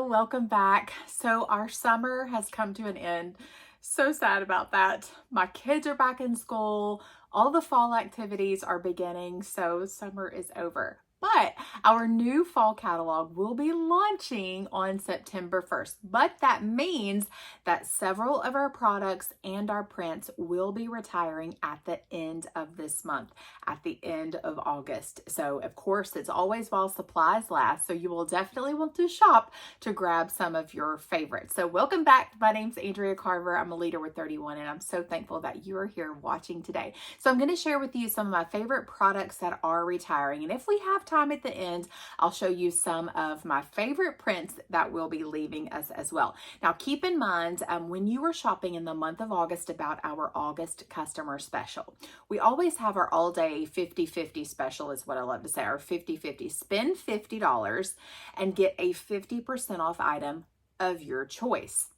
Welcome back. So our summer has come to an end. So sad about that. My kids are back in school. All the fall activities are beginning, so summer is over. But our new fall catalog will be launching on September 1st. But that means that several of our products and our prints will be retiring at the end of this month, at the end of August. So of course, it's always while supplies last. So you will definitely want to shop to grab some of your favorites. So welcome back. My name's Andrea Carver. I'm a leader with 𝗪𝓐, and I'm so thankful that you are here watching today. So I'm going to share with you some of my favorite products that are retiring. And if we have time at the end, I'll show you some of my favorite prints that will be leaving us as well. Now, keep in mind when you are shopping in the month of August about our August customer special. We always have our all-day 50/50 special is what I love to say, our 50/50. Spend $50 and get a 50% off item of your choice.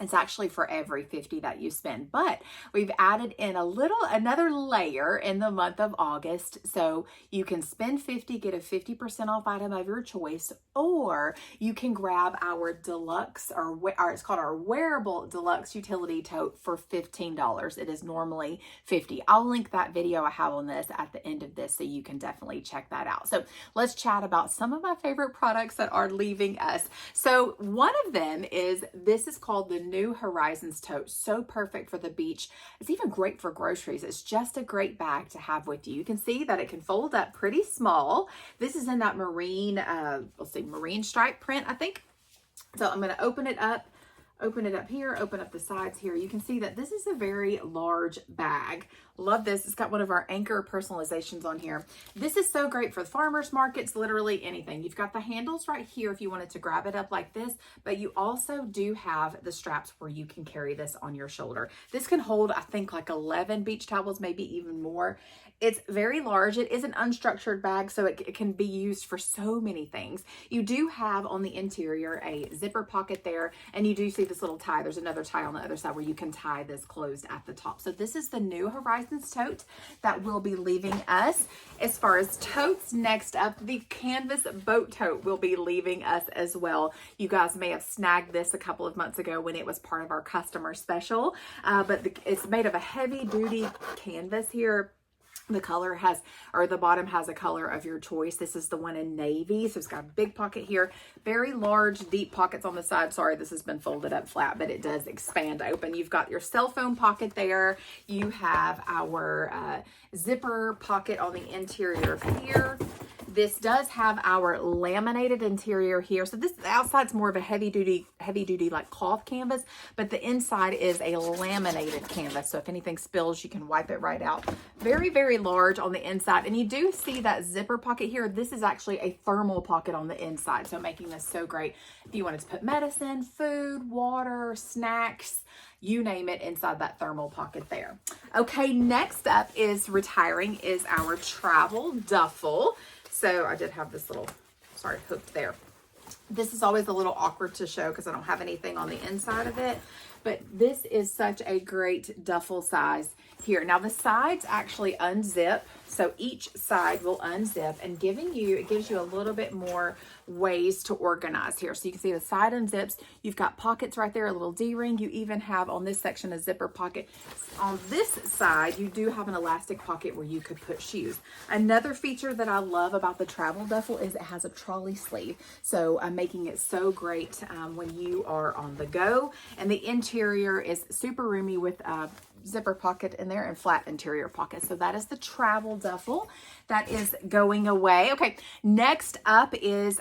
It's actually for every 50 that you spend, but we've added in another layer in the month of August. So you can spend 50, get a 50% off item of your choice, or you can grab our deluxe, or it's called our wearable deluxe utility tote for $15. It is normally $50. I'll link that video I have on this at the end of this, so you can definitely check that out. So let's chat about some of my favorite products that are leaving us. So one of them is, this is called the New Horizons tote. So perfect for the beach. It's even great for groceries. It's just a great bag to have with you. You can see that it can fold up pretty small. This is in that marine, marine stripe print, I think. So I'm going to open it up here, open up the sides here. You can see that this is a very large bag. Love this. It's got one of our anchor personalizations on here. This is so great for the farmers markets, literally anything. You've got the handles right here if you wanted to grab it up like this, but you also do have the straps where you can carry this on your shoulder. This can hold, I think, like 11 beach towels, maybe even more. It's very large. It is an unstructured bag, so it can be used for so many things. You do have on the interior a zipper pocket there, and you do see this little tie. There's another tie on the other side where you can tie this closed at the top. So this is the New Horizons tote that will be leaving us. As far as totes, next up, the canvas boat tote will be leaving us as well. You guys may have snagged this a couple of months ago when it was part of our customer special, but it's made of a heavy duty canvas here. The color has, or the bottom has a color of your choice. This is the one in navy. So it's got a big pocket here, very large, deep pockets on the side. Sorry, this has been folded up flat, but it does expand open. You've got your cell phone pocket there. You have our zipper pocket on the interior here. This does have our laminated interior here. So the outside's more of a heavy duty like cloth canvas, but the inside is a laminated canvas. So if anything spills, you can wipe it right out. Very, very large on the inside. And you do see that zipper pocket here. This is actually a thermal pocket on the inside. So making this so great if you wanted to put medicine, food, water, snacks, you name it, inside that thermal pocket there. Okay, next up is retiring is our travel duffel. So I did have this little, hooked there. This is always a little awkward to show because I don't have anything on the inside of it, but this is such a great duffel size here. Now the sides actually unzip, so each side will unzip, and it gives you a little bit more ways to organize here. So you can see the side unzips. You've got pockets right there, a little D-ring. You even have on this section a zipper pocket. On this side, you do have an elastic pocket where you could put shoes. Another feature that I love about the travel duffel is it has a trolley sleeve. So I'm making it so great when you are on the go. And the interior is super roomy with zipper pocket in there and flat interior pocket. So that is the travel duffel that is going away. Okay, next up is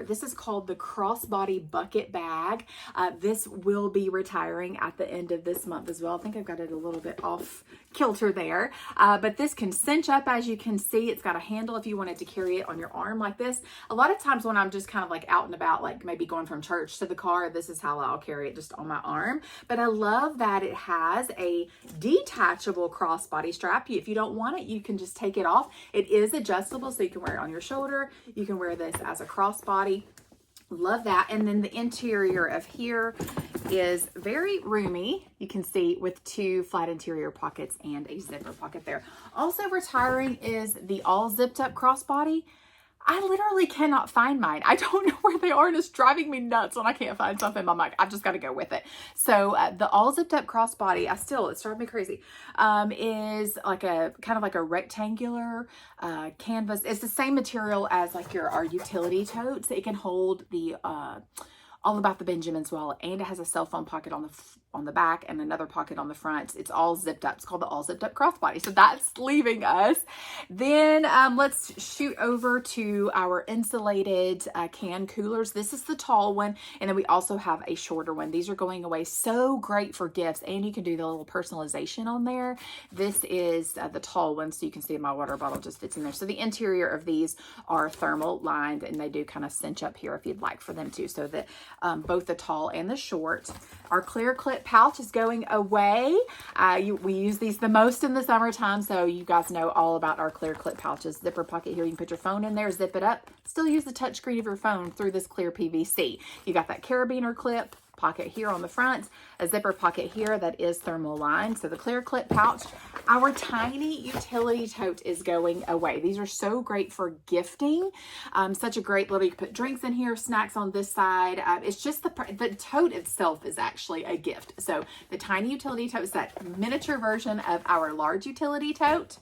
this is called the crossbody bucket bag. This will be retiring at the end of this month as well. I think I've got it a little bit off kilter there, but this can cinch up, as you can see. It's got a handle if you wanted to carry it on your arm like this. A lot of times when I'm just kind of like out and about, like maybe going from church to the car, this is how I'll carry it, just on my arm. But I love that it has a detachable crossbody strap. If you don't want it, you can just take it off. It is adjustable, so you can wear it on your shoulder. You can wear this as a crossbody. Love that. And then the interior of here is very roomy. You can see with two flat interior pockets and a zipper pocket there. Also retiring is the all zipped up crossbody. I literally cannot find mine. I don't know where they are, and it's driving me nuts when I can't find something. I'm like, I've just got to go with it. So the all zipped up crossbody, it's driving me crazy, is like a kind of like a rectangular canvas. It's the same material as like our utility totes. It can hold the all about the Benjamin's wallet, and it has a cell phone pocket on the back and another pocket on the front. It's all zipped up. It's called the all zipped up crossbody. So that's leaving us. Then let's shoot over to our insulated can coolers. This is the tall one, and then we also have a shorter one. These are going away. So great for gifts, and you can do the little personalization on there. This is the tall one, so you can see my water bottle just fits in there. So the interior of these are thermal lined, and they do kind of cinch up here if you'd like for them to, so that both the tall and the short. Our clear clip pouch is going away. We use these the most in the summertime, so you guys know all about our clear clip pouches. Zipper pocket here, you can put your phone in there, zip it up, still use the touch screen of your phone through this clear PVC. You got that carabiner clip pocket here on the front, a zipper pocket here that is thermal lined. So the clear clip pouch. Our tiny utility tote is going away. These are so great for gifting. Such a great little, you can put drinks in here, snacks on this side. It's just the tote itself is actually a gift. So the tiny utility tote is that miniature version of our large utility tote.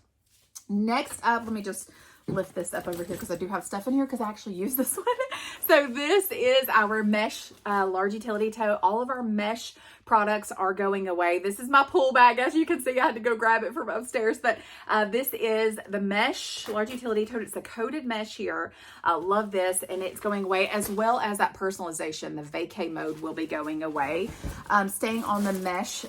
Next up, let me just lift this up over here because I do have stuff in here because I actually use this one. So this is our mesh large utility tote. All of our mesh products are going away. This is my pool bag. As you can see, I had to go grab it from upstairs, but this is the mesh large utility tote. It's the coated mesh here. I love this, and it's going away, as well as that personalization. The vacay mode will be going away. Staying on the mesh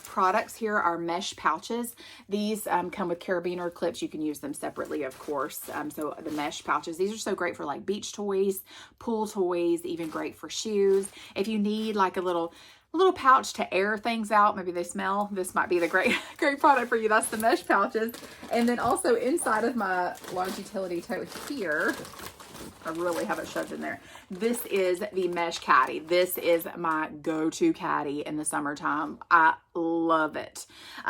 products here are mesh pouches. These come with carabiner clips. You can use them separately, of course. So the mesh pouches, these are so great for like beach toys, pool toys, even great for shoes. If you need like a little pouch to air things out, maybe they smell, this might be the great product for you. That's the mesh pouches. And then also inside of my large utility tote here, I really have it shoved in there. This is the mesh caddy. This is my go-to caddy in the summertime. I love it.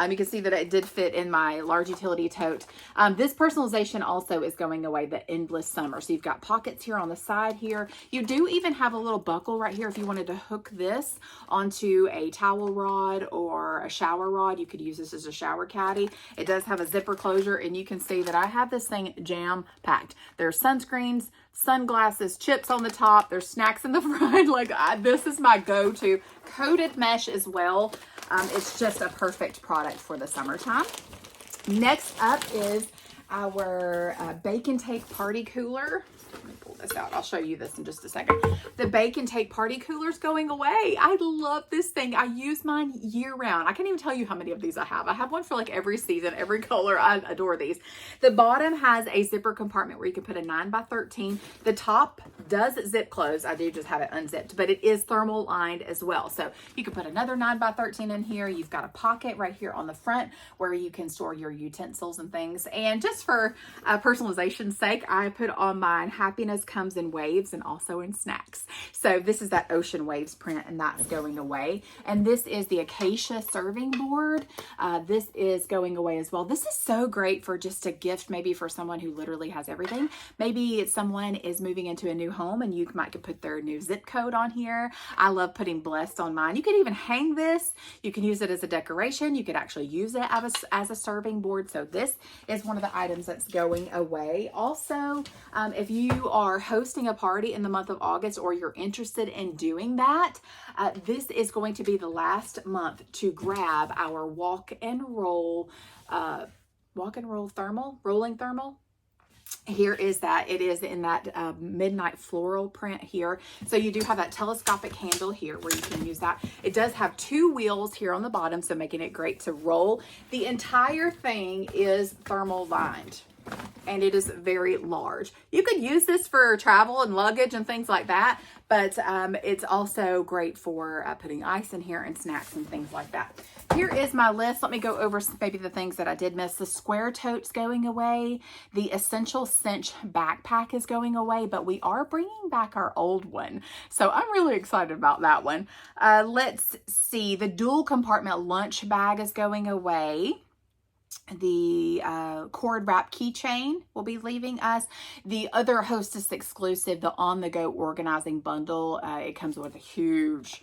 You can see that it did fit in my large utility tote. This personalization also is going away, the endless summer. So you've got pockets here on the side here. You do even have a little buckle right here if you wanted to hook this onto a towel rod or a shower rod. You could use this as a shower caddy. It does have a zipper closure, and you can see that I have this thing jam packed. There's sunscreens, sunglasses, chips on the top. There's snacks in the front. Like this is my go-to. Coated mesh as well. It's just a perfect product for the summertime. Next up is our bake and take party cooler. Let me pull this out. I'll show you this in just a second. The bake and take party cooler is going away. I love this thing. I use mine year round. I can't even tell you how many of these I have. I have one for like every season, every color. I adore these. The bottom has a zipper compartment where you can put a 9x13. The top does zip close. I do just have it unzipped, but it is thermal lined as well. So you can put another 9x13 in here. You've got a pocket right here on the front where you can store your utensils and things. And just for personalization's sake, I put on mine, happiness comes in waves and also in snacks. So this is that ocean waves print, and that's going away. And this is the acacia serving board. This is going away as well. This is so great for just a gift, maybe for someone who literally has everything. Maybe someone is moving into a new home and you might put their new zip code on here. I love putting blessed on mine. You could even hang this. You can use it as a decoration. You could actually use it as a serving board. So this is one of the items that's going away. Also, if you are hosting a party in the month of August, or you're interested in doing that, this is going to be the last month to grab our walk and roll rolling thermal. Here is that. It is in that midnight floral print here. So you do have that telescopic handle here where you can use that. It does have two wheels here on the bottom, so making it great to roll. The entire thing is thermal lined, and it is very large. You could use this for travel and luggage and things like that, but it's also great for putting ice in here and snacks and things like that. Here is my list. Let me go over maybe the things that I did miss. The square tote's going away. The Essential Cinch backpack is going away, but we are bringing back our old one. So I'm really excited about that one. Let's see. The dual compartment lunch bag is going away. The cord wrap keychain will be leaving us. The other Hostess exclusive, the on-the-go organizing bundle, it comes with a huge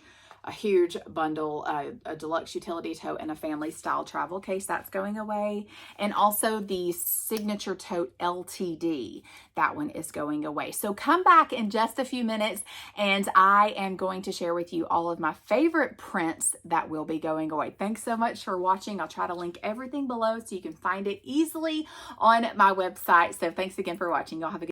bundle, a deluxe utility tote and a family style travel case. That's going away. And also the signature tote LTD, that one is going away. So come back in just a few minutes and I am going to share with you all of my favorite prints that will be going away. Thanks so much for watching. I'll try to link everything below so you can find it easily on my website. So thanks again for watching. Y'all have a good